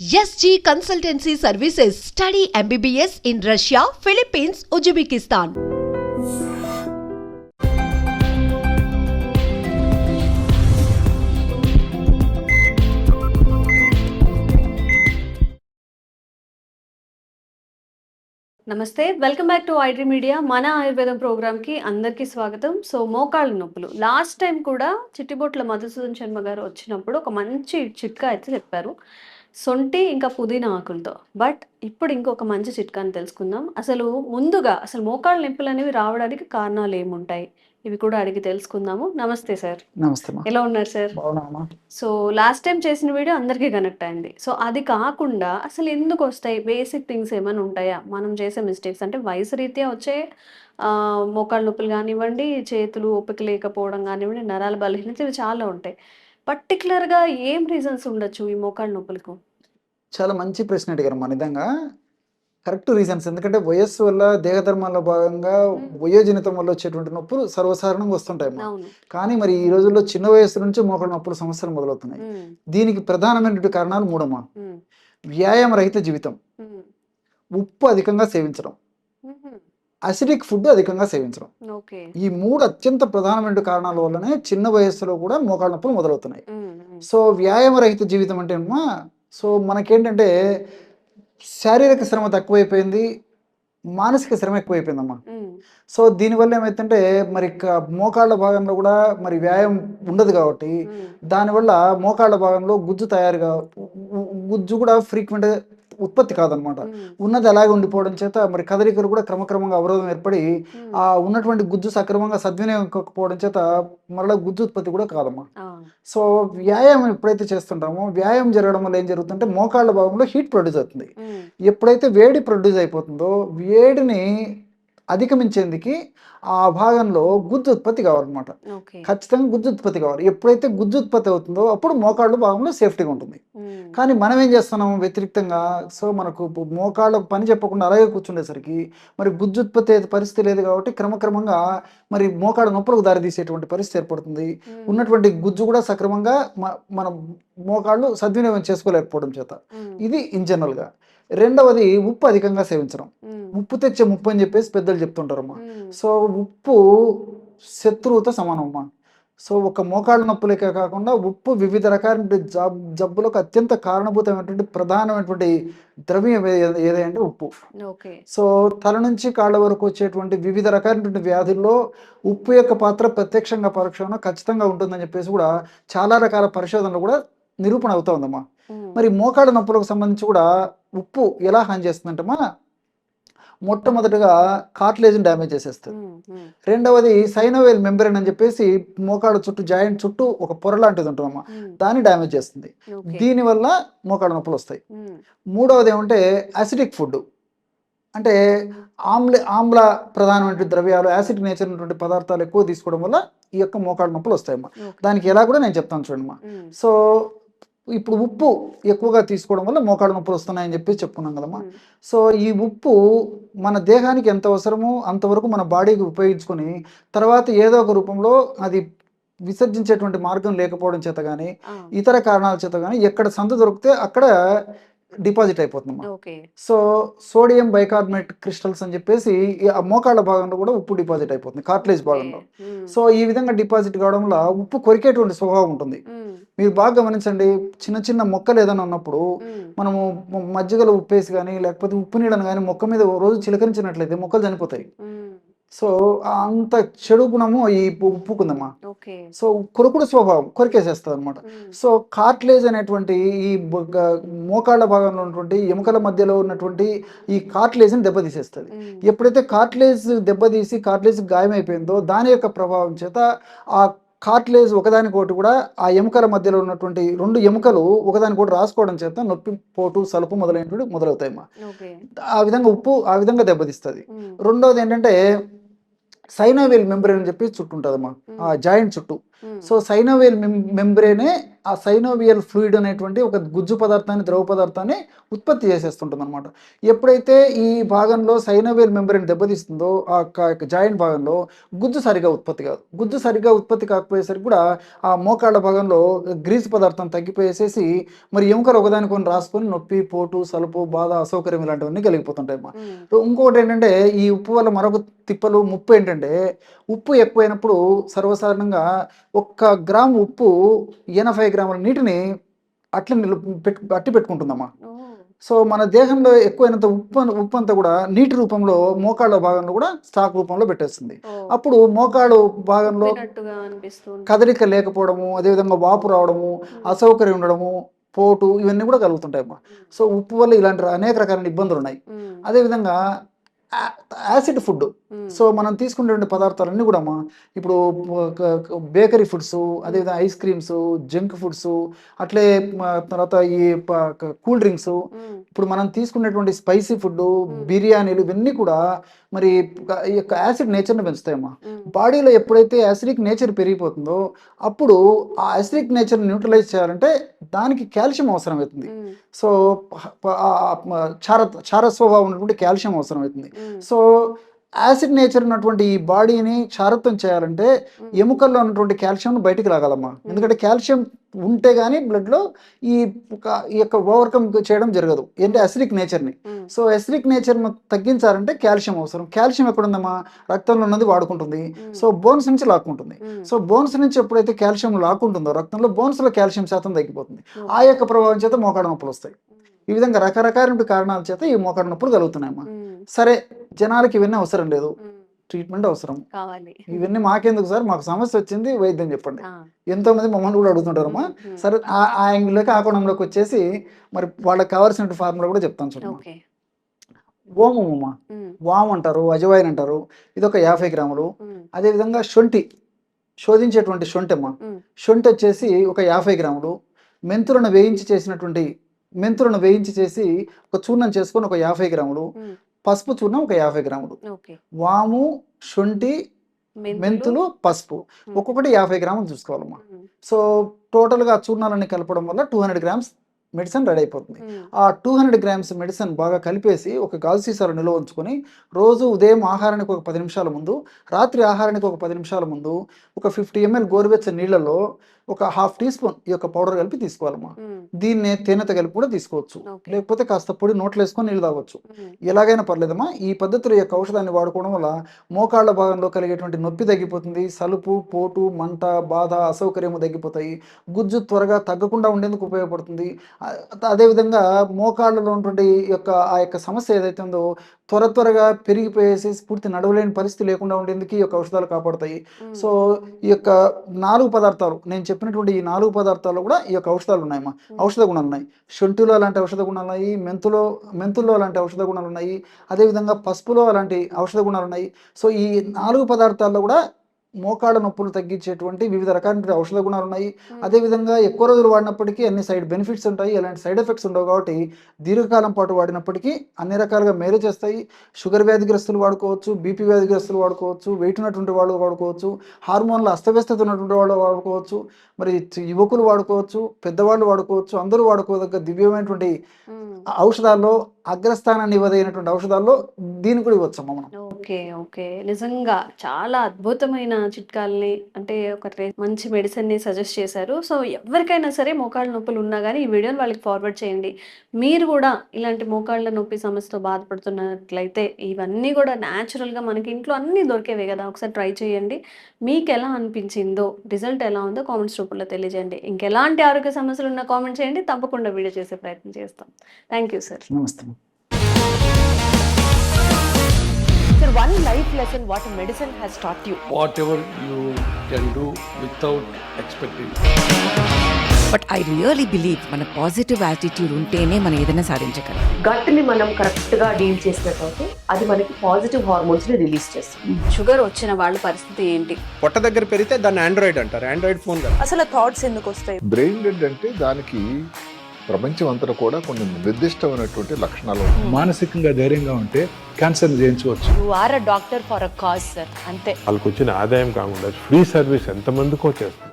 SG Consultancy Services. Study MBBS in Russia, Philippines, Uzbekistan. నమస్తే, welcome back to iDream media. మన ఆయుర్వేదం ప్రోగ్రామ్కి అందరికీ స్వాగతం. సో మోకాళ్ళ నొప్పులు లాస్ట్ టైం కూడా చిట్టిబొట్ల మధుసూదన్ శర్మ గారు వచ్చినప్పుడు ఒక మంచి చిట్కా అయితే చెప్పారు, సొంటి ఇంకా పుదీనా ఆకులతో. బట్ ఇప్పుడు ఇంకొక మంచి చిట్కాని తెలుసుకుందాం. ముందుగా మోకాళ్ళ నొప్పులు అనేవి రావడానికి కారణాలు ఏముంటాయి, ఇవి కూడా అడిగి తెలుసుకుందాము. నమస్తే సార్. నమస్తే. ఎలా ఉన్నారు సార్? సో లాస్ట్ టైం చేసిన వీడియో అందరికీ కనెక్ట్ అయింది. సో అది కాకుండా అసలు ఎందుకు వస్తాయి, బేసిక్ థింగ్స్ ఏమైనా ఉంటాయా, మనం చేసే మిస్టేక్స్ అంటే వయసు రీత్యా వచ్చే మోకాళ్ళ నొప్పులు కానివ్వండి, చేతులు ఓపిక లేకపోవడం కానివ్వండి, నరాల బలహీనత, ఇవి చాలా ఉంటాయి. పర్టికులర్గా ఏం రీజన్స్ ఉండొచ్చు ఈ మోకాళ్ళ నొప్పులకు? చాలా మంచి ప్రశ్న అడిగారు. మన విధంగా కరెక్ట్ రీజన్స్. ఎందుకంటే వయస్సు వల్ల దేహధర్మాల్లో భాగంగా వయోజనితం వల్ల వచ్చేటువంటి నొప్పులు సర్వసాధారణంగా వస్తుంటాయి. కానీ మరి ఈ రోజుల్లో చిన్న వయస్సు నుంచి మోకాళ్ళ నొప్పులు సమస్యలు మొదలవుతున్నాయి. దీనికి ప్రధానమైనటువంటి కారణాలు మూడమ్మా. వ్యాయామ రహిత జీవితం, ఉప్పు అధికంగా సేవించడం, అసిడిక్ ఫుడ్ అధికంగా సేవించడం, ఈ మూడు అత్యంత ప్రధానమైన కారణాల వల్లనే చిన్న వయస్సులో కూడా మోకాళ్ళ నొప్పులు మొదలవుతున్నాయి. సో వ్యాయామ రహిత జీవితం అంటే అమ్మా, సో మనకేంటంటే శారీరక శ్రమ తక్కువైపోయింది, మానసిక శ్రమ ఎక్కువైపోయిందమ్మా. సో దీనివల్ల ఏమైతుంటే మరి మోకాళ్ళ భాగంలో కూడా మరి వ్యాయామం ఉండదు కాబట్టి దానివల్ల మోకాళ్ళ భాగంలో గుజ్జు కూడా ఫ్రీక్వెంట్గా ఉత్పత్తి కాదనమాట. ఉన్నది అలాగే ఉండిపోవడం చేత మరి కదలికలు కూడా క్రమక్రమంగా అవరోధం ఏర్పడి ఆ ఉన్నటువంటి గుజ్జు సక్రమంగా సద్వినియోగం కాకపోవడం చేత మరలా గుజ్జు ఉత్పత్తి కూడా కాదమ్మా. సో వ్యాయామం ఎప్పుడైతే చేస్తుంటామో, వ్యాయామం జరగడం వల్ల ఏం జరుగుతుందంటే మోకాళ్ళ భాగంలో హీట్ ప్రొడ్యూస్ అవుతుంది. ఎప్పుడైతే వేడి ప్రొడ్యూస్ అయిపోతుందో వేడిని అధిగమించేందుకు ఆ భాగంలో గుజ్జు ఉత్పత్తి కావాలన్నమాట. ఖచ్చితంగా గుజ్జు ఉత్పత్తి కావాలి. ఎప్పుడైతే గుజ్జు ఉత్పత్తి అవుతుందో అప్పుడు మోకాళ్ళ భాగంలో సేఫ్టీగా ఉంటుంది. కానీ మనం ఏం చేస్తున్నాము వ్యతిరేక్తంగా, సో మనకు మోకాళ్ళకు పని చెప్పకుండా అలాగే కూర్చుండేసరికి మరి గుజ్జు ఉత్పత్తి అయితే పరిస్థితి లేదు కాబట్టి క్రమక్రమంగా మరి మోకాళ్ళ నొప్పులకు దారితీసేటువంటి పరిస్థితి ఏర్పడుతుంది. ఉన్నటువంటి గుజ్జు కూడా సక్రమంగా మన మోకాళ్ళు సద్వినియోగం చేసుకోలేకపోవడం చేత. ఇది ఇన్ జనరల్గా. రెండవది ఉప్పు అధికంగా సేవించడం. ఉప్పు తెచ్చే ముప్పు అని చెప్పేసి పెద్దలు చెప్తుంటారమ్మా. సో ఉప్పు శత్రువుతో సమానమ్మా. సో ఒక మోకాళ్ళ నొప్పులకే కాకుండా ఉప్పు వివిధ రకాల జబ్బులకు అత్యంత కారణభూతమైనటువంటి ప్రధానమైనటువంటి ద్రవ్యం ఏదంటే ఉప్పు. సో తల నుంచి కాళ్ళ వరకు వచ్చేటువంటి వివిధ రకాలైనటువంటి వ్యాధుల్లో ఉప్పు యొక్క పాత్ర ప్రత్యక్షంగా పరోక్షంగా ఖచ్చితంగా ఉంటుందని చెప్పేసి కూడా చాలా రకాల పరిశోధనలు కూడా నిరూపణ అవుతా ఉందమ్మా. మరి మోకాళ్ళ నొప్పులకు సంబంధించి కూడా ఉప్పు ఎలా హాని చేస్తుందంటమ్మా, మొట్టమొదటిగా కార్టిలేజ్ని డ్యామేజ్ చేసేస్తుంది. రెండవది సైనోవేల్ మెంబ్రేన్ అని చెప్పేసి మోకాళ్ళ చుట్టూ జాయింట్ చుట్టూ ఒక పొర లాంటిది ఉంటుందమ్మా, దాన్ని డ్యామేజ్ చేస్తుంది. దీనివల్ల మోకాళ్ళ నొప్పులు వస్తాయి. మూడవది ఏమంటే అసిడిక్ ఫుడ్, అంటే ఆమ్ల ప్రధానమైన ద్రవ్యాలు, యాసిడ్ నేచర్ ఉన్నటువంటి పదార్థాలు ఎక్కువ తీసుకోవడం వల్ల ఈ యొక్క మోకాళ్ళ నొప్పులు వస్తాయమ్మా. దానికి ఎలా కూడా నేను చెప్తాను చూడమ్మా. సో ఇప్పుడు ఉప్పు ఎక్కువగా తీసుకోవడం వల్ల మోకాళ్ళ నొప్పులు వస్తున్నాయని చెప్పేసి చెప్పుకున్నాం కదమ్మా. సో ఈ ఉప్పు మన దేహానికి ఎంత అవసరమో అంతవరకు మన బాడీకి ఉపయోగించుకొని తర్వాత ఏదో ఒక రూపంలో అది విసర్జించేటువంటి మార్గం లేకపోవడం చేత కానీ ఇతర కారణాల చేత కానీ ఎక్కడ సందు దొరికితే అక్కడ డిపాజిట్ అయిపోతుందమ్మా. సో సోడియం బైకార్బోనేట్ క్రిస్టల్స్ అని చెప్పేసి ఆ మోకాళ్ళ భాగంలో కూడా ఉప్పు డిపాజిట్ అయిపోతుంది, కార్టిలేజ్ భాగంలో. సో ఈ విధంగా డిపాజిట్ కావడం వల్ల ఉప్పు కొరికేటువంటి స్వభావం ఉంటుంది. మీరు బాగా గమనించండి, చిన్న చిన్న మొక్కలు ఏదైనా ఉన్నప్పుడు మనము మజ్జిగలో ఉప్పేసి కానీ లేకపోతే ఉప్పు నీళ్ళని కానీ మొక్క మీద రోజు చిలకరించినట్లయితే మొక్కలు చనిపోతాయి. సో అంత చెడు గుణము ఈ ఉప్పుకుందమ్మా. సో కొరుకుడు స్వభావం కొరికేసేస్తుంది అనమాట. సో కార్టిలేజ్ అనేటువంటి ఈ మోకాళ్ళ భాగంలో ఉన్నటువంటి ఎముకల మధ్యలో ఉన్నటువంటి ఈ కార్టిలేజ్ని దెబ్బతీసేస్తుంది. ఎప్పుడైతే కార్టిలేజ్ దెబ్బతీసి కార్టిలేజ్ గాయమైపోయిందో దాని యొక్క ప్రభావం చేత ఆ కార్టిలేజ్ ఒకదానికోటి కూడా ఆ ఎముకల మధ్యలో ఉన్నటువంటి రెండు ఎముకలు ఒకదానికోటి రాసుకోవడం చేత నొప్పి, పోటు, సలుపు మొదలైనటువంటి మొదలవుతాయమ్మా. ఆ విధంగా ఉప్పు ఆ విధంగా దెబ్బతీస్తుంది. రెండవది ఏంటంటే సైనోవేల్ మెంబ్రేన్ అని చెప్పి చుట్టూ ఉంటుందమ్మా ఆ జాయింట్ చుట్టూ. సో సైనోవేల్ మెంబ్రేనే ఆ సైనోవియల్ ఫ్లూయిడ్ అనేటువంటి ఒక గుజ్జు పదార్థాన్ని, ద్రవ పదార్థాన్ని ఉత్పత్తి చేసేస్తుంటుంది అనమాట. ఎప్పుడైతే ఈ భాగంలో సైనోవియల్ మెంబ్రెయిన్ దెబ్బతీస్తుందో ఆ జాయింట్ భాగంలో గుజ్జు సరిగా ఉత్పత్తి కాదు. గుజ్జు సరిగా ఉత్పత్తి కాకపోయేసరికి కూడా ఆ మోకాళ్ళ భాగంలో గ్రీస్ పదార్థం తగ్గిపోయేసేసి మరి ఎముకలు ఒకదానికి కొన్ని రాసుకొని నొప్పి, పోటు, సలుపు, బాధ, అసౌకర్యం ఇలాంటివన్నీ కలిగిపోతుంటాయి అమ్మా. ఇంకొకటి ఏంటంటే ఈ ఉప్పు వల్ల మరొక తిప్పలు ముప్పు ఏంటంటే ఉప్పు ఎక్కువైనప్పుడు సర్వసాధారణంగా 1 గ్రాము ఉప్పు 80 గ్రాముల నీటిని అట్లా అట్టి పెట్టుకుంటుందమ్మా. సో మన దేహంలో ఎక్కువైనంత ఉప్పు అంతా కూడా నీటి రూపంలో మోకాళ్ళ భాగంలో కూడా స్టాక్ రూపంలో పెట్టేస్తుంది. అప్పుడు మోకాళ్ళు భాగంలో కదలిక లేకపోవడము, అదేవిధంగా వాపు రావడము, అసౌకర్యం ఉండడము, పోటు ఇవన్నీ కూడా కలుగుతుంటాయమ్మా. సో ఉప్పు వల్ల ఇలాంటి అనేక రకాలైన ఇబ్బందులు ఉన్నాయి. అదేవిధంగా యాసిడ్ ఫుడ్. సో మనం తీసుకునే పదార్థాలన్నీ కూడా ఇప్పుడు బేకరీ ఫుడ్స్, అదేవిధంగా ఐస్ క్రీమ్స్, జంక్ ఫుడ్స్, అట్లే తర్వాత ఈ కూల్ డ్రింక్స్, ఇప్పుడు మనం తీసుకునేటువంటి స్పైసీ ఫుడ్, బిర్యానీలు ఇవన్నీ కూడా మరి ఈ యొక్క యాసిడ్ నేచర్ని పెంచుతాయమ్మా. బాడీలో ఎప్పుడైతే యాసిడిక్ నేచర్ పెరిగిపోతుందో అప్పుడు ఆ యాసిడిక్ నేచర్ని న్యూట్రలైజ్ చేయాలంటే దానికి కాల్షియం అవసరం అవుతుంది. సో క్షార స్వభావం ఉన్నటువంటి కాల్షియం అవసరం అవుతుంది. సో యాసిడ్ నేచర్ ఉన్నటువంటి ఈ బాడీని క్షారత్వం చేయాలంటే ఎముకల్లో ఉన్నటువంటి కాల్షియం బయటికి రాగలమ్మా. ఎందుకంటే కాల్షియం ఉంటే కానీ బ్లడ్లో ఈ యొక్క ఓవర్కమ్ చేయడం జరగదు ఏంటి అసిడిక్ నేచర్ని. సో అసిడిక్ నేచర్ను తగ్గించాలంటే కాల్షియం అవసరం. కాల్షియం ఎక్కడుందమ్మా? రక్తంలో ఉన్నది వాడుకుంటుంది. సో బోన్స్ నుంచి లాక్కుంటుంది. సో బోన్స్ నుంచి ఎప్పుడైతే కాల్షియం లాక్కుంటుందో రక్తంలో బోన్స్లో కాల్షియం శాతం తగ్గిపోతుంది. ఆ యొక్క ప్రభావం చేత మోకాళ్ళ నొప్పులు వస్తాయి. ఈ విధంగా రకరకాల కారణాల చేత ఈ మోకాళ్ళ నొప్పులు కలుగుతున్నాయమ్మా. సరే, జనాలకి ఇవన్నీ అవసరం లేదు, ట్రీట్మెంట్ అవసరం కావాలి. ఇవన్నీ మాకెందుకు సార్, మాకు సమస్య వచ్చింది, వైద్యం చెప్పండి. ఎంతో మంది మమ్మల్ని కూడా అడుగుతుంటారమ్మా. సరే, ఆ యాంగిల్లోకి ఆ కోణంలోకి వచ్చేసి మరి వాళ్ళకి కావాల్సిన ఫార్ములా కూడా చెప్తాను చూడండి. ఓమమ్మా, వామ్ అంటారు, అజవాయిన్ అంటారు, ఇది ఒక 50 గ్రాములు. అదేవిధంగా శొంఠి, శోధించేటువంటి శొంఠి అమ్మా, శొంఠి వచ్చేసి ఒక 50 గ్రాములు. మెంతులను వేయించి చేసి ఒక చూర్ణం చేసుకొని ఒక 50 గ్రాములు. పసుపు చూర్ణం ఒక 50 గ్రాములు. వాము, శొంఠి, మెంతులు, పసుపు ఒక్కొక్కటి 50 గ్రాములు చూసుకోవాలమ్మా. సో టోటల్గా చూర్ణాలన్నీ కలపడం వల్ల 200 గ్రామ్స్ మెడిసిన్ రెడీ అయిపోతుంది. ఆ 200 గ్రామ్స్ మెడిసిన్ బాగా కలిపేసి ఒక గాజు సీసాలో నిల్వ ఉంచుకొని రోజు ఉదయం ఆహారానికి ఒక 10 నిమిషాల ముందు, రాత్రి ఆహారానికి ఒక 10 నిమిషాల ముందు ఒక 50 ml గోరువెచ్చని నీళ్ళలో ఒక 1/2 టీ స్పూన్ ఈ యొక్క పౌడర్ కలిపి తీసుకోవాలమ్మా. దీన్నే తేనెతో కలిపి కూడా తీసుకోవచ్చు, లేకపోతే కాస్త పొడి నోట్లో వేసుకొని నీళ్ళు తాగొచ్చు. ఎలాగైనా పర్లేదమ్మా. ఈ పద్ధతిలో ఈ యొక్క ఔషధాన్ని వాడుకోవడం వల్ల మోకాళ్ళ భాగంలో కలిగేటువంటి నొప్పి తగ్గిపోతుంది. సలుపు, పోటు, మంట, బాధ, అసౌకర్యము తగ్గిపోతాయి. గుజ్జు త్వరగా తగ్గకుండా ఉండేందుకు ఉపయోగపడుతుంది. అదేవిధంగా మోకాళ్ళలో ఉన్నటువంటి ఆ యొక్క సమస్య ఏదైతే ఉందో త్వరగా పెరిగిపోయేసి పూర్తి నడవలేని పరిస్థితి లేకుండా ఉండేందుకు ఈ యొక్క ఔషధాలు కాపాడుతాయి. సో ఈ యొక్క 4 పదార్థాలు, నేను చెప్పినటువంటి ఈ 4 పదార్థాల్లో కూడా ఈ యొక్క ఔషధాలు ఉన్నాయమ్మా. ఔషధ గుణాలు ఉన్నాయి. శొంఠిలో అలాంటి ఔషధ గుణాలు ఉన్నాయి, మెంతుల్లో అలాంటి ఔషధ గుణాలు ఉన్నాయి, అదేవిధంగా పసుపులో అలాంటి ఔషధ గుణాలు ఉన్నాయి. సో ఈ 4 పదార్థాల్లో కూడా మోకాళ్ళ నొప్పులు తగ్గించేటువంటి వివిధ రకాల ఔషధ గుణాలు ఉన్నాయి. అదేవిధంగా ఎక్కువ రోజులు వాడినప్పటికీ అన్ని సైడ్ బెనిఫిట్స్ ఉంటాయి, ఎలాంటి సైడ్ ఎఫెక్ట్స్ ఉండవు. కాబట్టి దీర్ఘకాలం పాటు వాడినప్పటికీ అన్ని రకాలుగా మేలు చేస్తాయి. షుగర్ వ్యాధిగ్రస్తులు వాడుకోవచ్చు, బీపీ వ్యాధిగ్రస్తులు వాడుకోవచ్చు, వెయిట్ ఉన్నటువంటి వాళ్ళు వాడుకోవచ్చు, హార్మోన్ల అస్తవ్యస్తత ఉన్నటువంటి వాళ్ళు వాడుకోవచ్చు, మరి యువకులు వాడుకోవచ్చు, పెద్దవాళ్ళు వాడుకోవచ్చు. అందరూ వాడుకోదగ్గ దివ్యమైనటువంటి ఔషధాల్లో అగ్రస్థానాన్ని ఇవ్వదైనటువంటి ఔషధాల్లో దీన్ని కూడా ఇవ్వచ్చమ్మా మనం. ఓకే, నిజంగా చాలా అద్భుతమైన చిట్కాలని, అంటే ఒక మంచి మెడిసిన్ ని సజెస్ట్ చేశారు. సో ఎవరికైనా సరే మోకాళ్ళ నొప్పులు ఉన్నా కానీ ఈ వీడియోని వాళ్ళకి ఫార్వర్డ్ చేయండి. మీరు కూడా ఇలాంటి మోకాళ్ళ నొప్పి సమస్యతో బాధపడుతున్నట్లయితే ఇవన్నీ కూడా న్యాచురల్ గా మనకి ఇంట్లో అన్ని దొరికేవే కదా, ఒకసారి ట్రై చేయండి. మీకు ఎలా అనిపించిందో, రిజల్ట్ ఎలా ఉందో కామెంట్స్ రూపంలో తెలియజేయండి. ఇంకెలాంటి ఆరోగ్య సమస్యలు ఉన్నా కామెంట్ చేయండి, తప్పకుండా వీడియో చేసే ప్రయత్నం చేస్తాం. Thank you sir. నమస్తే. Sir, one life lesson what medicine has taught you. Whatever you can do without expecting. But I really believe మన పాజిటివ్ యాటిట్యూడ్ ఉంటేనే మనం ఏదైనా సాధించగలం. గట్ ని మనం కరెక్ట్ గా డీల్ చేసినట్లయితే అది మనకి పాజిటివ్ హార్మోన్స్ ని రిలీజ్ చేస్తుంది. షుగర్ వచ్చిన వాళ్ళ పరిస్థితి ఏంటి? పొట్ట దగ్గర పెరిగితే దాన్ని ఆండ్రాయిడ్ అంటారు, ఆండ్రాయిడ్ ఫోన్ కదా. అసలు థాట్స్ ఎందుకు వస్తాయి? బ్రెయిన్ డెడ్ అంటే దానికి ప్రపంచం అంతా కూడా కొన్ని నిర్దిష్టమైనటువంటి లక్షణాలు. మానసికంగా ధైర్యంగా ఉంటే క్యాన్సర్ జయించవచ్చు. You are a doctor for a cause sir, అంతే. వాళ్ళకి వచ్చిన ఆదాయం కాకుండా ఫ్రీ సర్వీస్ ఎంతమందికో చేస్తారు.